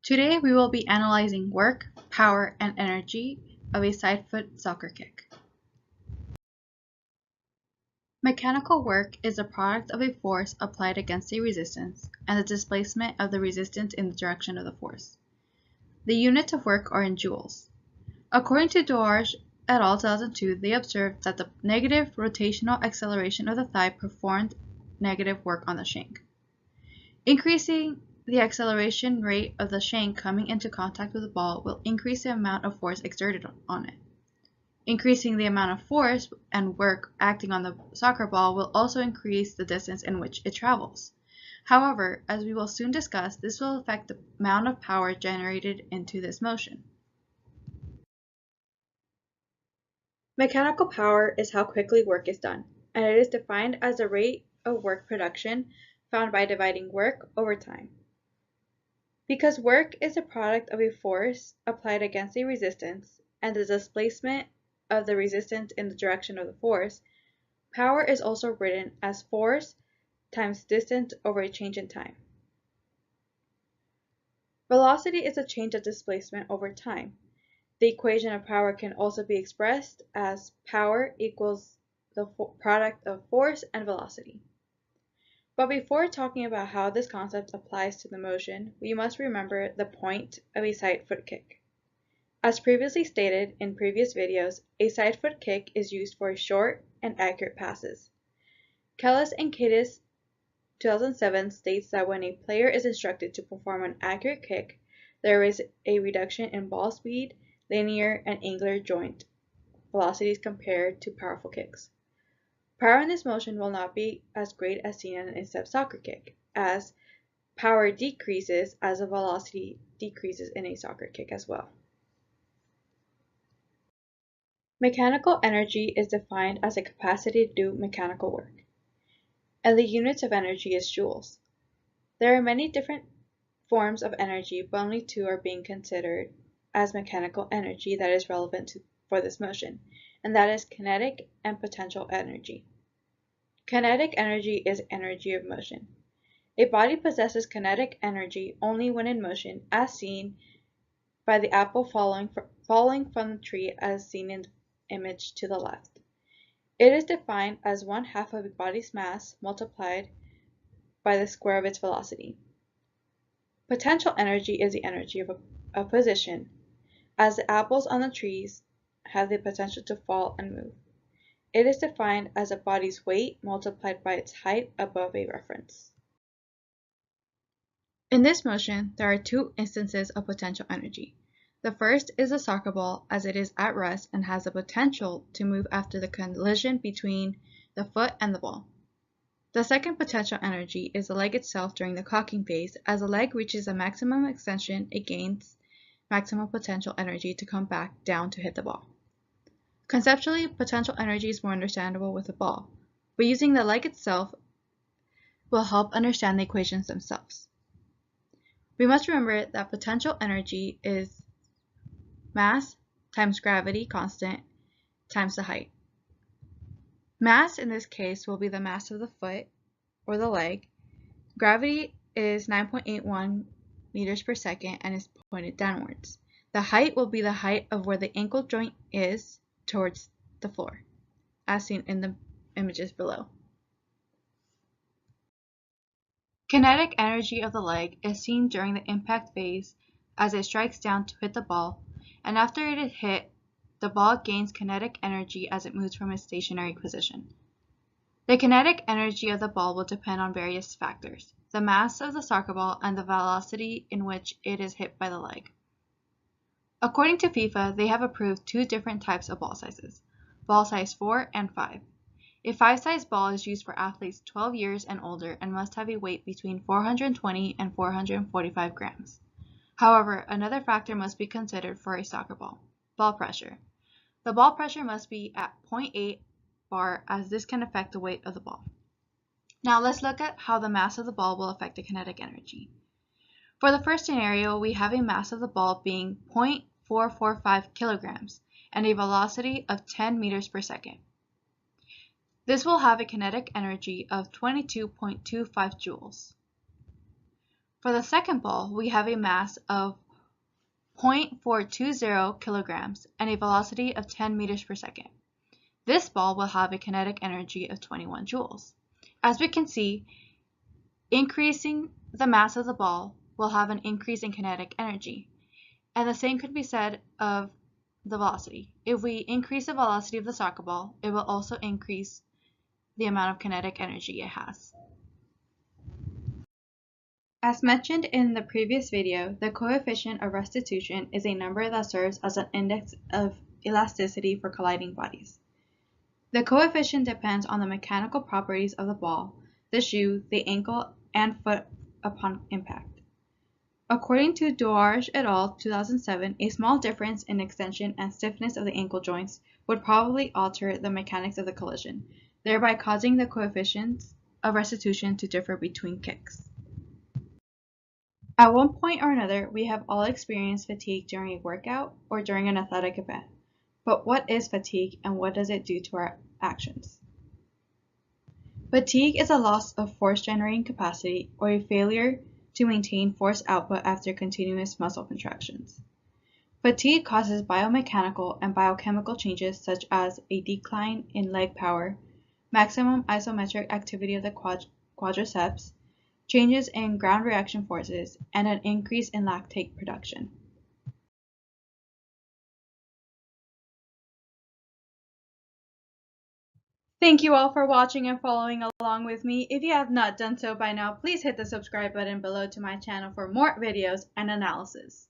Today we will be analyzing work, power, and energy of a side foot soccer kick. Mechanical work is a product of a force applied against a resistance and the displacement of the resistance in the direction of the force. The units of work are in joules. According to Duarge et al. 2002, they observed that the negative rotational acceleration of the thigh performed negative work on the shank. Increasing the acceleration rate of the shank coming into contact with the ball will increase the amount of force exerted on it. Increasing the amount of force and work acting on the soccer ball will also increase the distance in which it travels. However, as we will soon discuss, this will affect the amount of power generated into this motion. Mechanical power is how quickly work is done, and it is defined as the rate of work production found by dividing work over time. Because work is a product of a force applied against a resistance and the displacement of the resistance in the direction of the force, power is also written as force times distance over a change in time. Velocity is a change of displacement over time. The equation of power can also be expressed as power equals the product of force and velocity. But before talking about how this concept applies to the motion, we must remember the point of a side foot kick. As previously stated in previous videos, a side foot kick is used for short and accurate passes. Kellis and Cadiz 2007 states that when a player is instructed to perform an accurate kick, there is a reduction in ball speed, linear, and angular joint velocities compared to powerful kicks. Power in this motion will not be as great as seen in a step soccer kick, as power decreases as the velocity decreases in a soccer kick as well. Mechanical energy is defined as a capacity to do mechanical work, and the units of energy is joules. There are many different forms of energy, but only two are being considered as mechanical energy that is relevant for this motion, and that is kinetic and potential energy. Kinetic energy is energy of motion. A body possesses kinetic energy only when in motion, as seen by the apple falling from the tree as seen in the image to the left. It is defined as 1/2 of a body's mass multiplied by the square of its velocity. Potential energy is the energy of a position, as the apples on the trees have the potential to fall and move. It is defined as a body's weight multiplied by its height above a reference. In this motion, there are two instances of potential energy. The first is the soccer ball, as it is at rest and has the potential to move after the collision between the foot and the ball. The second potential energy is the leg itself during the cocking phase. As the leg reaches a maximum extension, it gains maximum potential energy to come back down to hit the ball. Conceptually, potential energy is more understandable with the ball, but using the leg itself will help understand the equations themselves. We must remember that potential energy is mass times gravity constant times the height. Mass in this case will be the mass of the foot or the leg. Gravity is 9.81 meters per second and is pointed downwards. The height will be the height of where the ankle joint is towards the floor, as seen in the images below. Kinetic energy of the leg is seen during the impact phase as it strikes down to hit the ball, and after it is hit, the ball gains kinetic energy as it moves from its stationary position. The kinetic energy of the ball will depend on various factors: the mass of the soccer ball and the velocity in which it is hit by the leg. According to FIFA, they have approved two different types of ball sizes: ball size 4 and 5. A 5-size ball is used for athletes 12 years and older and must have a weight between 420 and 445 grams. However, another factor must be considered for a soccer ball: ball pressure. The ball pressure must be at 0.8 bar, as this can affect the weight of the ball. Now let's look at how the mass of the ball will affect the kinetic energy. For the first scenario, we have a mass of the ball being 0.445 kilograms and a velocity of 10 meters per second. This will have a kinetic energy of 22.25 joules. For the second ball, we have a mass of 0.420 kilograms and a velocity of 10 meters per second. This ball will have a kinetic energy of 21 joules. As we can see, increasing the mass of the ball will have an increase in kinetic energy. And the same could be said of the velocity. If we increase the velocity of the soccer ball, it will also increase the amount of kinetic energy it has. As mentioned in the previous video, the coefficient of restitution is a number that serves as an index of elasticity for colliding bodies. The coefficient depends on the mechanical properties of the ball, the shoe, the ankle, and foot upon impact. According to Duarge et al. 2007, a small difference in extension and stiffness of the ankle joints would probably alter the mechanics of the collision, thereby causing the coefficients of restitution to differ between kicks. At one point or another, we have all experienced fatigue during a workout or during an athletic event. But what is fatigue and what does it do to our actions? Fatigue is a loss of force generating capacity or a failure to maintain force output after continuous muscle contractions. Fatigue causes biomechanical and biochemical changes such as a decline in leg power, maximum isometric activity of the quadriceps, changes in ground reaction forces, and an increase in lactate production. Thank you all for watching and following along with me. If you have not done so by now, please hit the subscribe button below to my channel for more videos and analysis.